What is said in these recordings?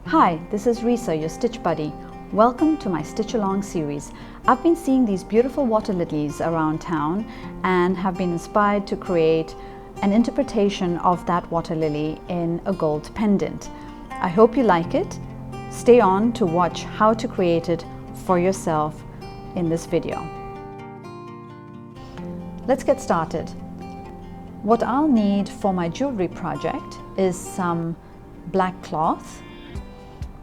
Hi, this is Risa, your stitch buddy. Welcome to my Stitch Along series. I've been seeing these beautiful water lilies around town and have been inspired to create an interpretation of that water lily in a gold pendant. I hope you like it. Stay on to watch how to create it for yourself in this video. Let's get started. What I'll need for my jewelry project is some black cloth,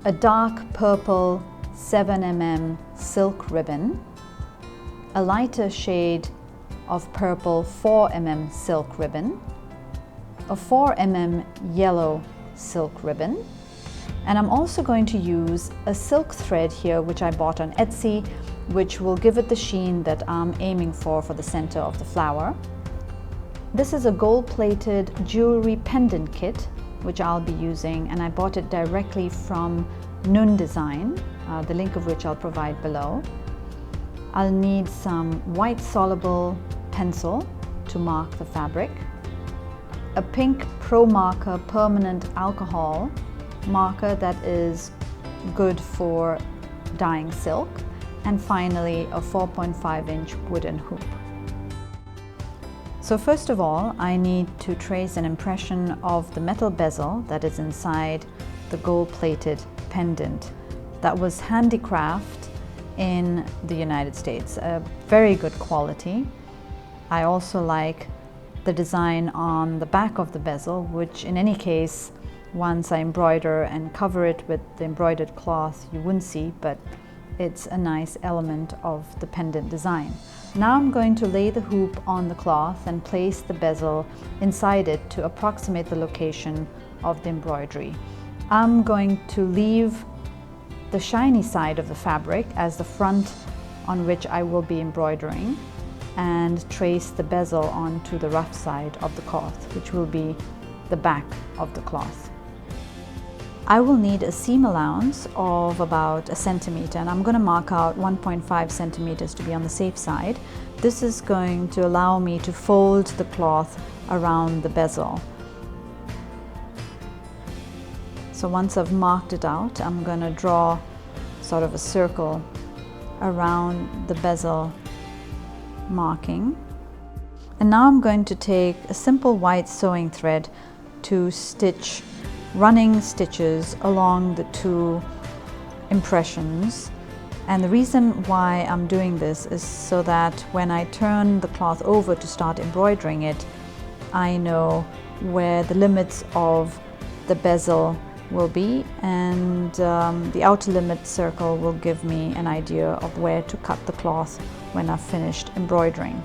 a dark purple 7mm silk ribbon, a lighter shade of purple 4mm silk ribbon, a 4mm yellow silk ribbon, and I'm also going to use a silk thread here which I bought on Etsy, which will give it the sheen that I'm aiming for the center of the flower. This is a gold-plated jewelry pendant kit which I'll be using, and I bought it directly from Nun Design, the link of which I'll provide below. I'll need some white soluble pencil to mark the fabric, a pink Pro Marker permanent alcohol marker that is good for dyeing silk, and finally a 4.5-inch wooden hoop. So first of all, I need to trace an impression of the metal bezel that is inside the gold-plated pendant that was handicraft in the United States. A very good quality. I also like the design on the back of the bezel, which in any case, once I embroider and cover it with the embroidered cloth, you wouldn't see, but it's a nice element of the pendant design. Now I'm going to lay the hoop on the cloth and place the bezel inside it to approximate the location of the embroidery. I'm going to leave the shiny side of the fabric as the front on which I will be embroidering, and trace the bezel onto the rough side of the cloth, which will be the back of the cloth. I will need a seam allowance of about 1 centimeter, and I'm going to mark out 1.5 centimeters to be on the safe side. This is going to allow me to fold the cloth around the bezel. So once I've marked it out, I'm going to draw sort of a circle around the bezel marking. And now I'm going to take a simple white sewing thread to stitch running stitches along the two impressions. And the reason why I'm doing this is so that when I turn the cloth over to start embroidering it, I know where the limits of the bezel will be, and the outer limit circle will give me an idea of where to cut the cloth when I've finished embroidering.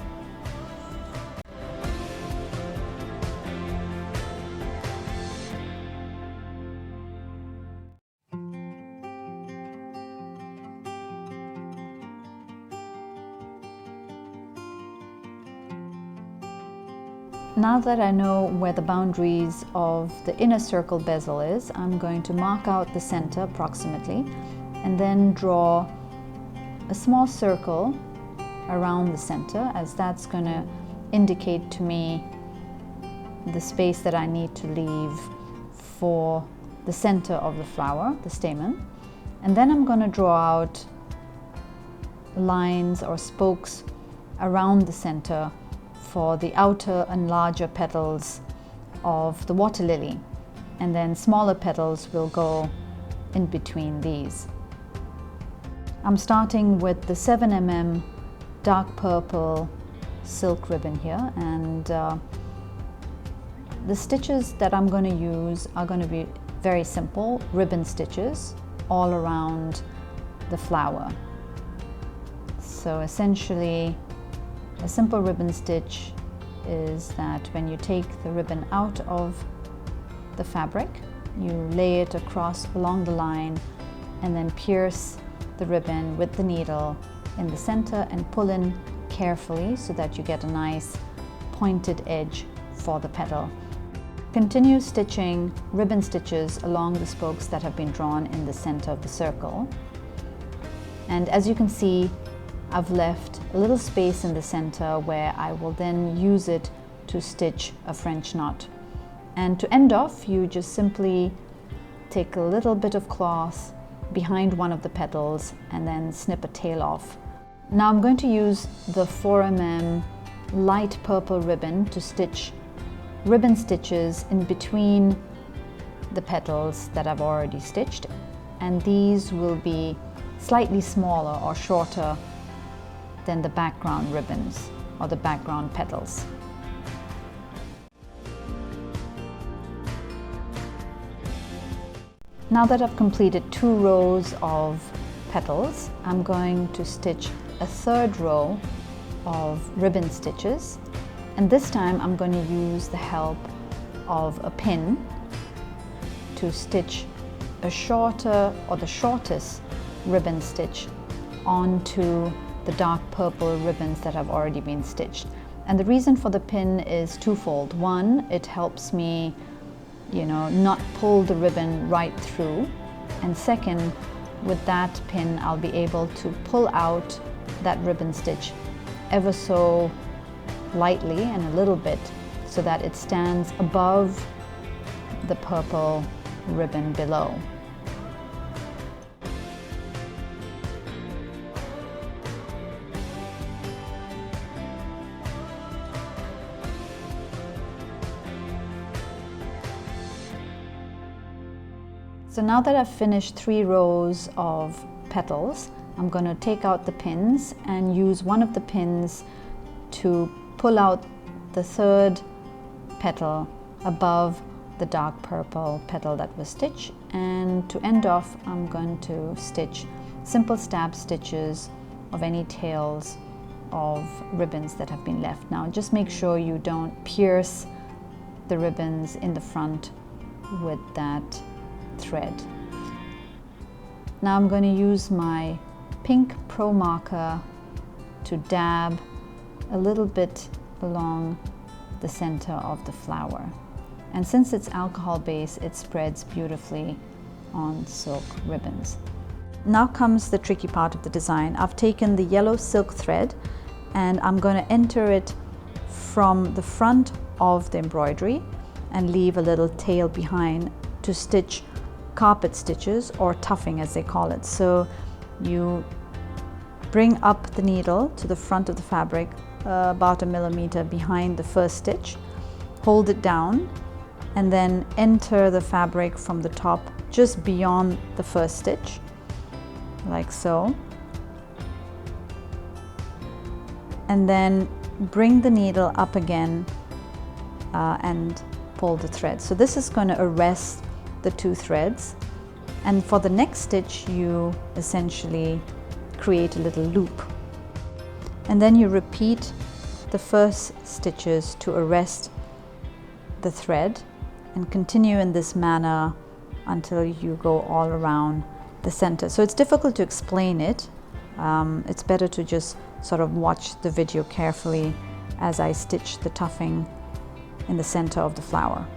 Now that I know where the boundaries of the inner circle bezel is, I'm going to mark out the center approximately and then draw a small circle around the center, as that's going to indicate to me the space that I need to leave for the center of the flower, the stamen. And then I'm going to draw out lines or spokes around the center for the outer and larger petals of the water lily, and then smaller petals will go in between these. I'm starting with the 7mm dark purple silk ribbon here, and the stitches that I'm going to use are going to be very simple ribbon stitches all around the flower. So essentially, a simple ribbon stitch is that when you take the ribbon out of the fabric, you lay it across along the line and then pierce the ribbon with the needle in the center and pull in carefully so that you get a nice pointed edge for the petal. Continue stitching ribbon stitches along the spokes that have been drawn in the center of the circle. And as you can see, I've left a little space in the center where I will then use it to stitch a French knot. And to end off, you just simply take a little bit of cloth behind one of the petals and then snip a tail off. Now I'm going to use the 4mm light purple ribbon to stitch ribbon stitches in between the petals that I've already stitched, and these will be slightly smaller or shorter than the background ribbons or the background petals. Now that I've completed 2 rows of petals, I'm going to stitch a 3rd row of ribbon stitches, and this time I'm going to use the help of a pin to stitch a shorter or the shortest ribbon stitch onto the dark purple ribbons that have already been stitched. And the reason for the pin is twofold. One, it helps me, not pull the ribbon right through, and second, with that pin I'll be able to pull out that ribbon stitch ever so lightly and a little bit so that it stands above the purple ribbon below. So now that I've finished 3 rows of petals, I'm going to take out the pins and use one of the pins to pull out the 3rd petal above the dark purple petal that was stitched, and to end off I'm going to stitch simple stab stitches of any tails of ribbons that have been left. Now just make sure you don't pierce the ribbons in the front with that thread. Now I'm going to use my pink Pro marker to dab a little bit along the center of the flower, and since it's alcohol based, it spreads beautifully on silk ribbons. Now comes the tricky part of the design. I've taken the yellow silk thread and I'm going to enter it from the front of the embroidery and leave a little tail behind to stitch carpet stitches, or tuffing as they call it. So you bring up the needle to the front of the fabric about 1 millimeter behind the first stitch, hold it down, and then enter the fabric from the top just beyond the first stitch, like so, and then bring the needle up again and pull the thread. So this is going to arrest the 2 threads, and for the next stitch you essentially create a little loop, and then you repeat the first stitches to arrest the thread and continue in this manner until you go all around the center. So it's difficult to explain it. It's better to just sort of watch the video carefully as I stitch the tuffing in the center of the flower.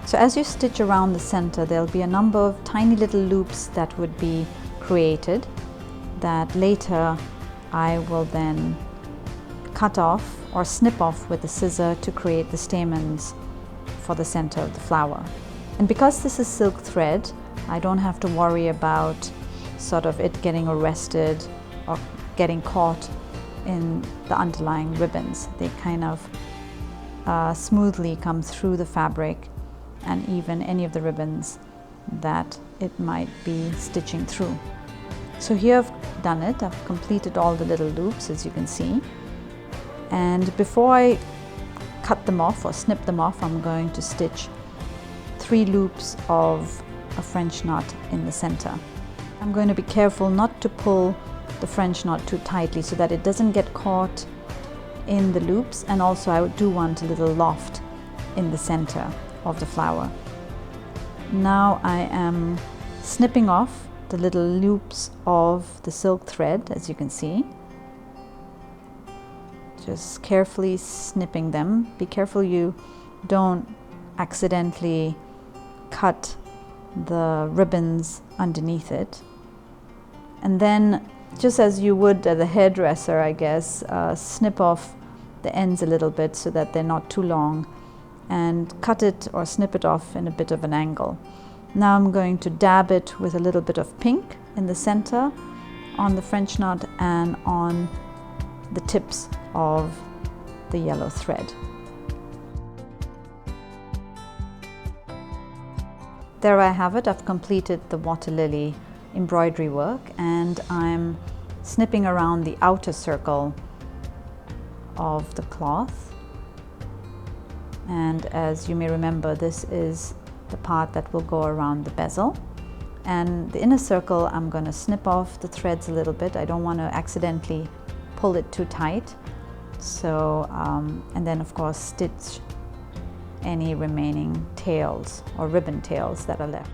So as you stitch around the center, there'll be a number of tiny little loops that would be created that later I will then cut off or snip off with a scissor to create the stamens for the center of the flower. And because this is silk thread, I don't have to worry about sort of it getting arrested or getting caught in the underlying ribbons. They kind of smoothly come through the fabric and even any of the ribbons that it might be stitching through. So here I've done it. I've completed all the little loops, as you can see. And before I cut them off or snip them off, I'm going to stitch 3 loops of a French knot in the center. I'm going to be careful not to pull the French knot too tightly so that it doesn't get caught in the loops, and also I do want a little loft in the center of the flower. Now I am snipping off the little loops of the silk thread, as you can see. Just carefully snipping them. Be careful you don't accidentally cut the ribbons underneath it. And then, just as you would at the hairdresser, I guess, snip off the ends a little bit so that they're not too long, and cut it or snip it off in a bit of an angle. Now I'm going to dab it with a little bit of pink in the center, on the French knot, and on the tips of the yellow thread. There I have it. I've completed the water lily embroidery work, and I'm snipping around the outer circle of the cloth. And as you may remember, this is the part that will go around the bezel. And the inner circle, I'm going to snip off the threads a little bit. I don't want to accidentally pull it too tight. So, and then of course stitch any remaining tails or ribbon tails that are left.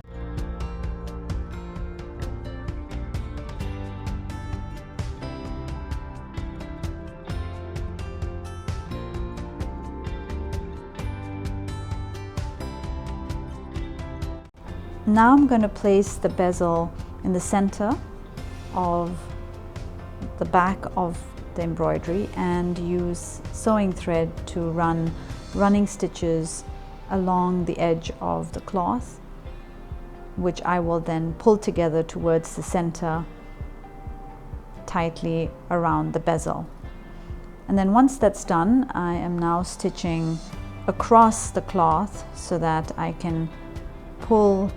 Now I'm going to place the bezel in the center of the back of the embroidery and use sewing thread to run running stitches along the edge of the cloth, which I will then pull together towards the center tightly around the bezel. And then once that's done, I am now stitching across the cloth so that I can pull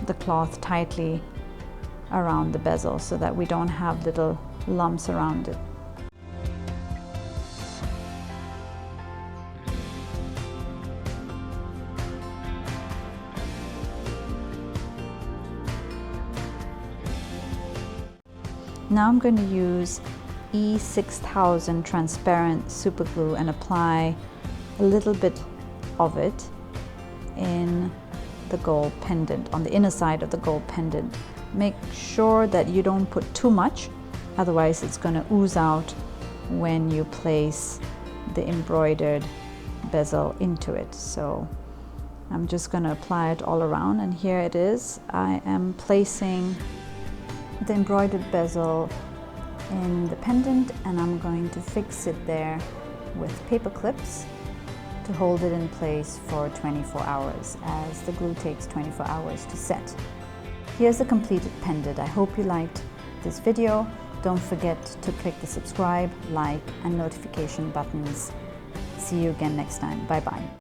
the cloth tightly around the bezel so that we don't have little lumps around it. Now I'm going to use E6000 transparent super glue and apply a little bit of it in the gold pendant, on the inner side of the gold pendant. Make sure that you don't put too much, otherwise it's going to ooze out when you place the embroidered bezel into it. So I'm just going to apply it all around, and here it is. I am placing the embroidered bezel in the pendant, and I'm going to fix it there with paper clips to hold it in place for 24 hours, as the glue takes 24 hours to set. Here's the completed pendant. I hope you liked this video. Don't forget to click the subscribe, like, and notification buttons. See you again next time. Bye bye.